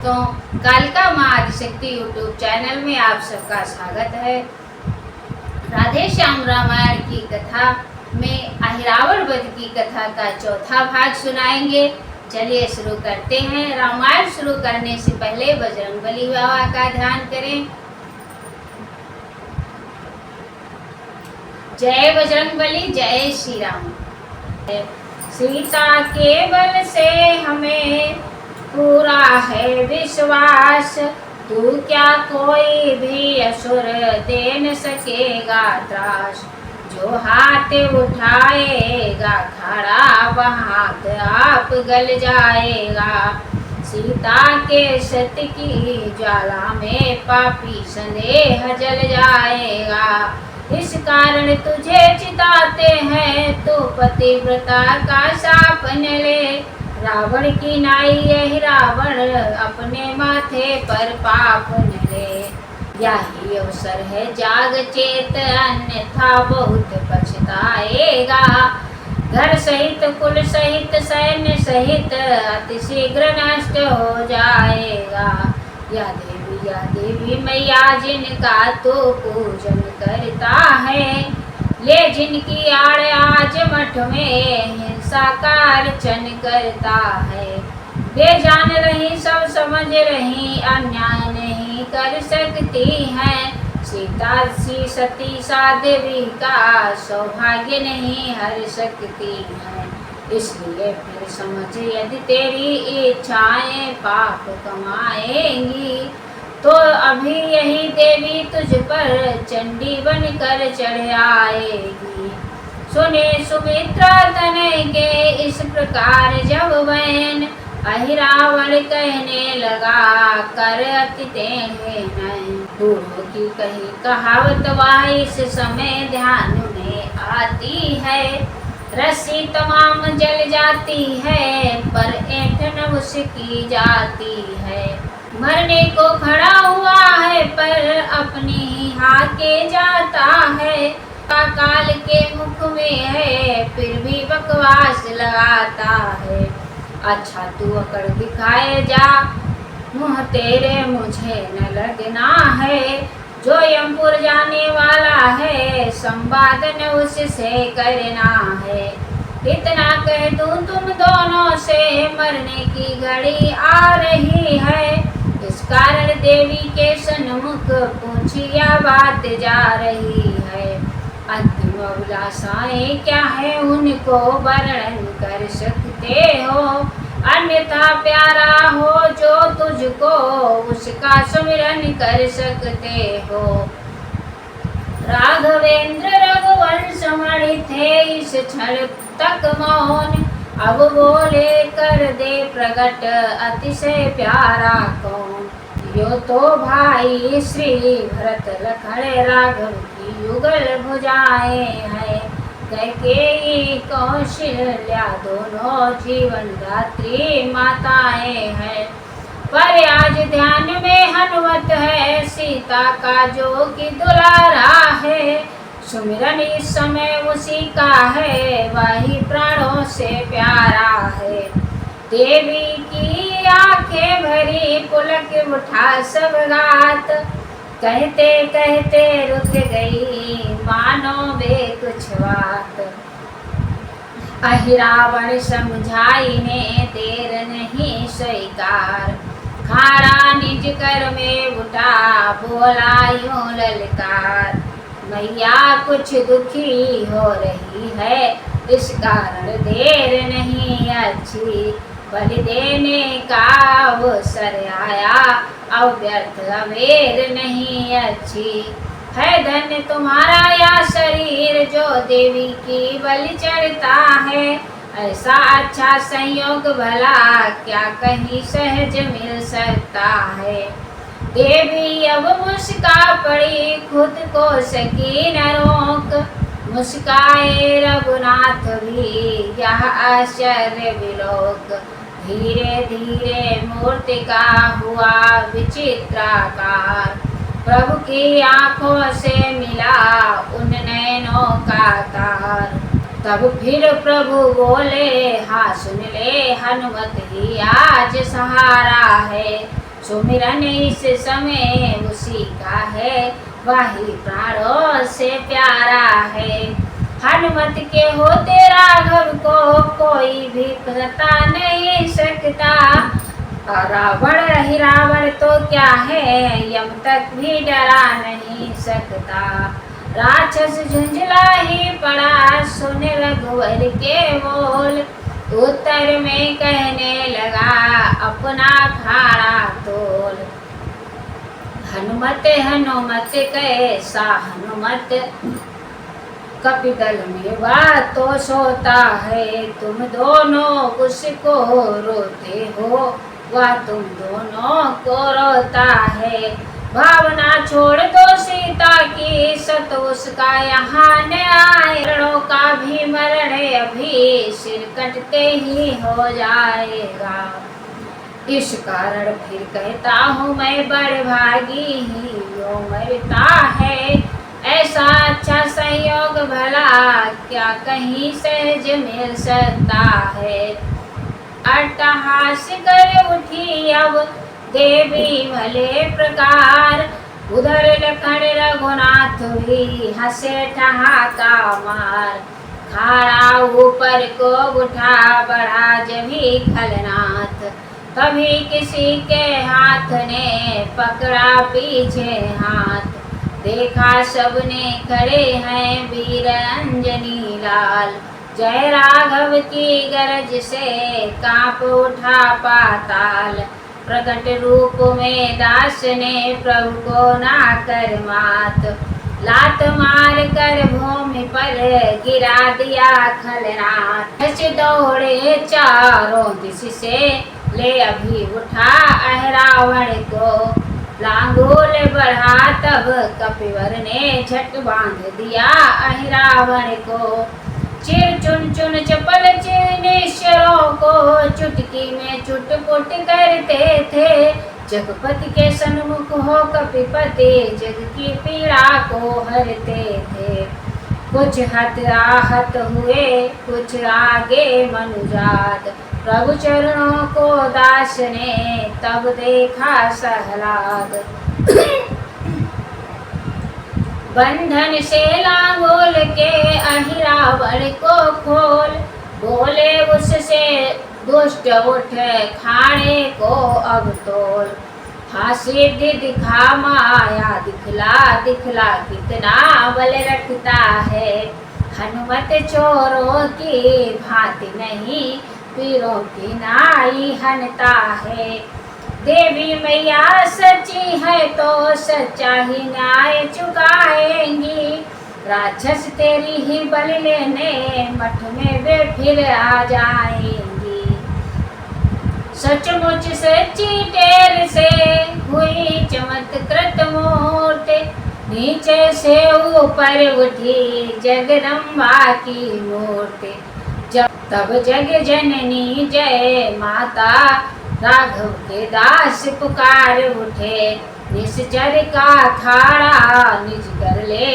तो कालिका माँ Adishakti YouTube channel में आप सबका स्वागत है। राधे श्याम रामायण की कथा में अहिरावण वध की कथा का चौथा भाग सुनाएंगे। चलिए शुरू करते हैं। रामायण शुरू करने से पहले बजरंगबली बाबा का ध्यान करें। जय बजरंगबली, जय श्री राम। सीता के बल से हमें पूरा है विश्वास, तू क्या कोई भी असुर दे न सकेगा त्रास। जो हाथ उठाएगा खड़ा वहाँ आप गल जाएगा। सीता के सत्य की ज्वाला में पापी संदेह जल जाएगा। इस कारण तुझे चिताते हैं, तो पतिव्रता का शाप न ले। रावण की नाई यही रावण अपने माथे पर पाप न ले। यही अवसर है जाग चेत, अन्यथा बहुत पछताएगा। घर सहित कुल सहित सैन्य सहित अतिशीघ्र नष्ट हो जाएगा। या देवी मैया जिनका तो पूजन करता है, ले जिनकी आड़ आज मठ में हिंसा का अर्चन करता है। वे जान रही सब समझ रही, अन्याय नहीं कर सकती हैं। सीता सी सती साध्वी का सौभाग्य नहीं हर सकती है। इसलिए फिर समझ, यदि तेरी इच्छाएं पाप कमाएंगी, तो अभी यही देवी तुझ पर चंडी बन कर चढ़ आएगी। सुने सुमित्रा तनय के इस प्रकार जब बहन, अहिरावण कहने लगा कर अति टेढ़े नयन। बूढ़ों की कही कहावत वह इस समय ध्यान में आती है। रस्सी तमाम जल जाती है, पर ऐंठन उसकी जाती है। मरने को खड़ा हुआ है, पर अपनी हाके जाता है। काल के मुख में है, फिर भी बकवास लगाता है। अच्छा तू अकड़ दिखाए जा, मुँह तेरे मुझे न लगना है। जो यमपुर जाने वाला है, संवादन उससे करना है। इतना कह दूं तुम दोनों से, मरने की घड़ी आ रही है। इस कारण देवी के सन्मुख पूछिया बात जा रही है। अंतिम अभिलाषाएं क्या है उनको वर्णन कर सकते हो। अन्यथा प्यारा हो जो तुझको, उसका सुमिरन कर सकते हो। राघवेंद्र रघुवंश मणि थे इस क्षण तक मौन, अब बोले कर दे प्रगट अतिशय प्यारा कौन। यो तो भाई श्री भरत लखन राघव की युगल भुजाएं हैं। कैकेयी कौशल्या दोनों जीवन दात्री माताएं हैं। पर आज ध्यान में हनुमत है, सीता का जो कि दुलारा है। सुमिरन इस समय उसी का है, वही प्राणों से प्यारा है। देवी की आंखें भरी पुलक उठा सब गात, कहते कहते रुक गई मानो वे कुछ बात। अहिरावण समझाई ने देर नहीं स्वीकार, खारा निज कर में उठा बोला यूं ललकार। मैया कुछ दुखी हो रही है, इस कारण देर नहीं अच्छी। बलि देने का अवसर आया, अव्यर्थ अबेर नहीं अच्छी। है धन्य तुम्हारा या शरीर, जो देवी की बलि चढ़ता है। ऐसा अच्छा संयोग भला क्या कहीं सहज मिल सकता है। देवी अब मुस्का पड़ी, खुद को सकी न रोक। मुस्काए रघुनाथ भी यह आश्चर्य विलोक। धीरे धीरे मूर्ति का हुआ विचित्राकार, प्रभु की आंखों से मिला उन नैनों का तार। तब फिर प्रभु बोले, हाँ सुन ले हनुमत ही आज सहारा है। सुमिरन इस समय उसी का है, वही प्राणों से प्यारा है। हनुमत के होते राघव को कोई भी बता नहीं सकता। रावण ही रावण तो क्या है, यम तक भी डरा नहीं सकता। राक्षस झुंझला ही पड़ा, सुन रघुवर के बोल। उत्तर में कहने लगा, अपना खाड़ा तोल। हनुमत हनुमत कैसा हनुमत, कपिदल में वह तो सोता है। तुम दोनों उसको रोते हो, वह तुम दोनों को रोता है। भावना छोड़ दो सीता की, सत उसका यहाँ न आए। रणों का भी मरण अभी, सिर कटते ही हो जाएगा। इस कारण फिर कहता हूँ मैं, बड़ भागी ही यो मरता है। ऐसा अच्छा संयोग भला क्या कहीं सहज मिल सकता है। अट्टहास कर उठी अब देवी भले प्रकार, उधर लखन रघुनाथ भी हंसे ठहाका मार। खाड़ा ऊपर को उठा बढ़ा जभी खलनाथ, तभी किसी के हाथ ने पकड़ा पीछे हाथ। देखा सबने खड़े हैं वीर अंजनी लाल, जय राघव की गरज से कांप उठा पाताल। प्रकट रूप में दास ने प्रभु को ना कर मात, लात मार कर भूमि पर गिरा दिया खलनाथ। दौड़े चारों दिश से ले अभी उठा अहरावण को, लांगोल बढ़ा तब कपिवर ने झट बांध दिया अहिरावण को। चिर चुन चुन चपल निश्चरों को, चुटकी में चुटपुट करते थे। जगपति के सन्मुख हो कपिपति, जग की पीड़ा को हरते थे। कुछ हत आहत हुए कुछ आगे मनुजात, प्रभु चरणों को दास ने तब देखा सहलाद। बंधन से लांगोल के अहिरावण को खोल, बोले उससे दुष्ट उठ खाने को अब तोल। हाँ सिद्धि दिखा माया दिखला दिखला, कितना बल रखता है। हनुमत चोरों की भांति नहीं, पीरों की नाई हनता है। देवी मैया सच्ची है तो सच्चा ही न्याय चुकाएंगी। राक्षस तेरी ही बलि लेने मठ में वे फिर आ जाएंगी। सचमुच सच्ची टेर से हुई चमत्कृत मूर्ति, नीचे से ऊपर उठी जगदम्बा की मूर्ति। तब जग जननी जय माता, राघव के दास पुकार उठे। निश्चर का खाड़ा निज कर ले,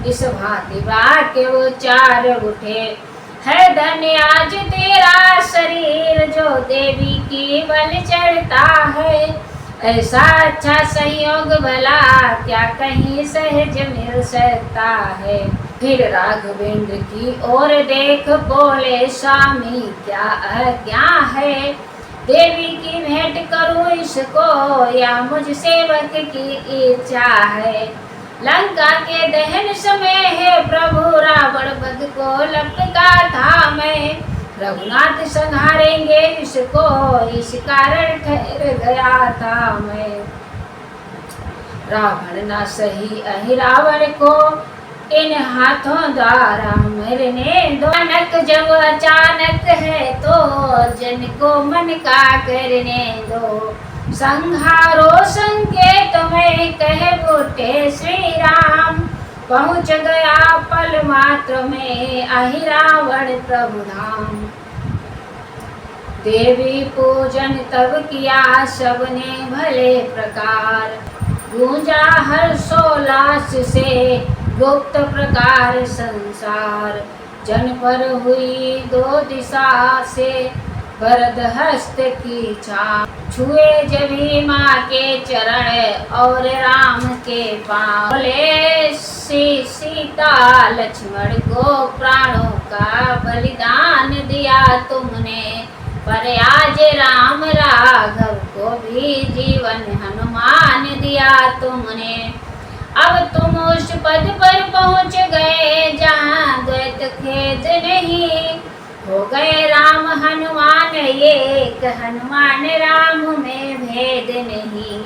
इस भांति वाक्य उच्चार उठे। है धन्य आज तेरा शरीर, जो देवी की बल चढ़ता है। ऐसा अच्छा संयोग भला क्या कहीं सहज मिल सकता है। फिर राघवेंद्र की ओर देख बोले, स्वामी क्या आज्ञा है। देवी की भेंट करूं इसको, या मुझ सेवक की इच्छा है। लंका के दहन समय है प्रभु, रावण वध को लपका था मैं। रघुनाथ संहारेंगे इसको, इस कारण ठहर गया था मैं। रावण ना सही अहिरावण को, इन हाथों द्वारा मरने दो। अचानक जब अचानक है तो जन को मन का करने दो। संहारो संकेत में कह उठे श्री राम, पहुँच गया पल मात्र में अहिरावण प्रभु धाम। देवी पूजन तब किया सबने भले प्रकार, गूंजा हर्षोल्लास से गुप्त प्रकार संसार। जन पर हुई दो दिशा से वरद हस्त की छाप, छुए जभी माँ के चरण और राम के पाँव। बोले सीता लक्ष्मण को प्राणों का बलिदान दिया तुमने, पर आज राम राघव को भी जीवन हनुमान दिया तुमने। अब तुम उस पद पर पहुँच गए जहाँ द्वैत खेद नहीं, हो गए राम हनुमान एक, हनुमान राम में भेद नहीं।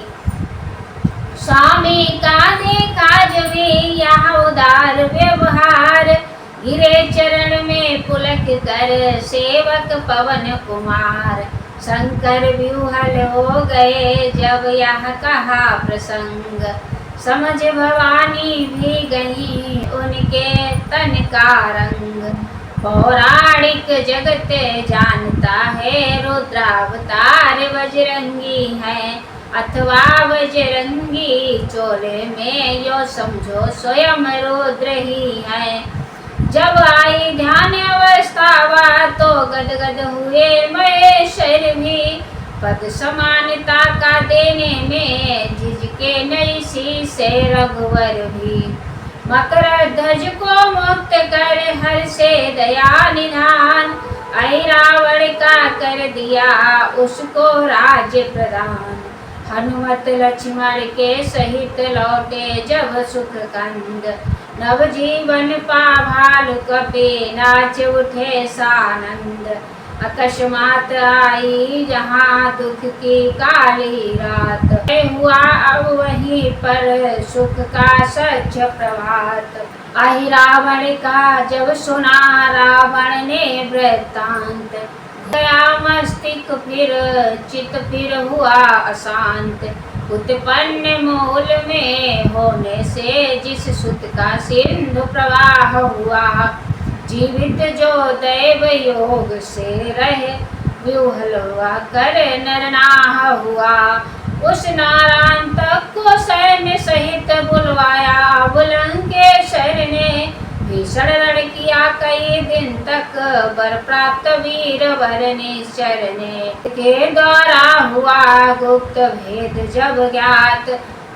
स्वामी का देखा जभी यह उदार व्यवहार, गिरे चरण में पुलक कर सेवक पवन कुमार। शंकर विह्वल हो गए जब यह कहा प्रसंग, समझ भवानी भी गई उनके तन का रंग। पौराणिक जगत जानता है रुद्रावतार बजरंगी है, अथवा बजरंगी चोले में यो समझो स्वयं रुद्र ही है। जब आई ध्यान अवस्था वा तो गदगद हुए महेश्वर भी, पद समानता का देने में झिझके नहीं सी से रघुवर भी। मकर ध्वज को मुक्त कर हर से दया निधान, रावण का कर दिया उसको राज्य प्रदान। हनुमत लक्ष्मण के सहित लौटे जब सुख कंद, नव जीवन पा भालु कपि नाच उठे सानंद। अकस्मात आई जहाँ दुख की काली रात, हुआ अब वहीं पर सुख का सच प्रभात। आई रावण का जब सुना रावण ने वृत्तांत, गया मस्तिष्क फिर चित फिर हुआ अशांत। उत्पन्न मूल में होने से जिस सुत का सिंधु प्रवाह हुआ, जीवित जो दैव योग से रहे विह्वलवा कर नरनाह हुआ। उस नारायण तक को सैन्य सहित बुलवाया बुलंकेश्वर ने, भीषण रण किया कई दिन तक वर प्राप्त वीर वर निश्चर ने। के द्वारा हुआ गुप्त भेद जब ज्ञात,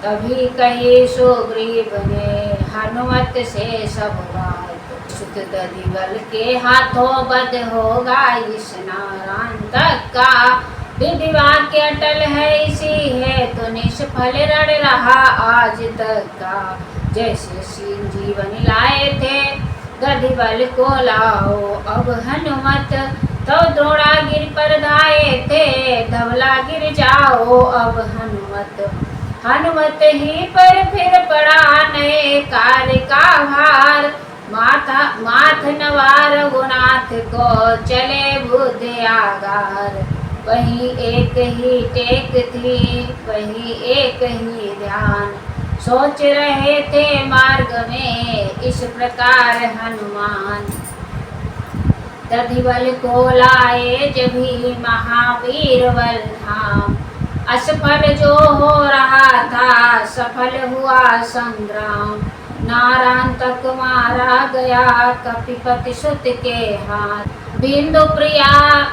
तभी कही सुग्रीव ने हनुमत से सब बात। सुत दधिवल के हाथों बद होगा इस नारायण तक का, विधि वाक्य अटल है इसी है तो निष्फल रण रहा आज तक का। जैसे जीवन लाए थे दधिवल को लाओ अब हनुमत, तो द्रोणागिर पर धाये थे धवला गिर जाओ अब हनुमत। हनुमत ही पर फिर पड़ा नए कार्य का भार, माथ नवार रघुनाथ को चले बुद्ध आगार। वही एक ही टेक थी वही एक ही ध्यान, सोच रहे थे मार्ग में इस प्रकार हनुमान। दधिवल को लाए जभी महावीर बल धाम, असफल जो हो रहा था सफल हुआ संग्राम। नारायण तक मारा गया कपिपति सुत के हाथ, बिंदु प्रिया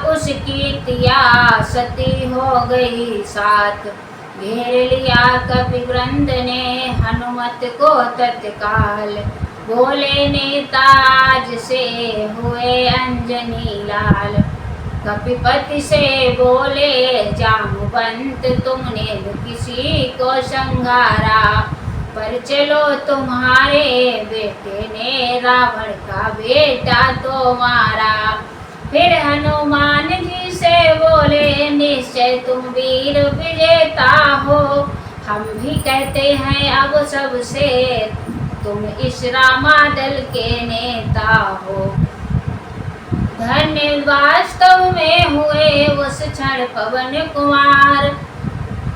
उसकी तिया सती हो गई साथ। घेर लिया कपि वृंद ने हनुमत को तत्काल, बोले नेताज से हुए अंजनी लाल। कपिपति से बोले जामवंत तुमने किसी को संघारा, पर चलो तुम्हारे बेटे ने रावण का बेटा तो मारा। फिर हनुमान जी से बोले निश्चय तुम वीर विजेता हो, हम भी कहते हैं अब सबसे तुम इस रामादल के नेता हो। धन्य वास्तव में हुए उस क्षण पवन कुमार,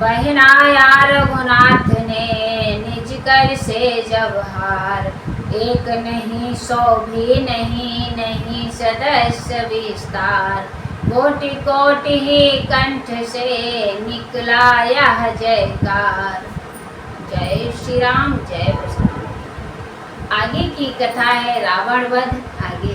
पहनाया रघुनाथ ने निज कर से जब हार। एक नहीं सौ भी नहीं सदस्य विस्तार, कोटि कोटि ही कंठ से निकला यह जयकार। जय श्री राम जय प्रसन्न। आगे की कथा है रावण वध, आगे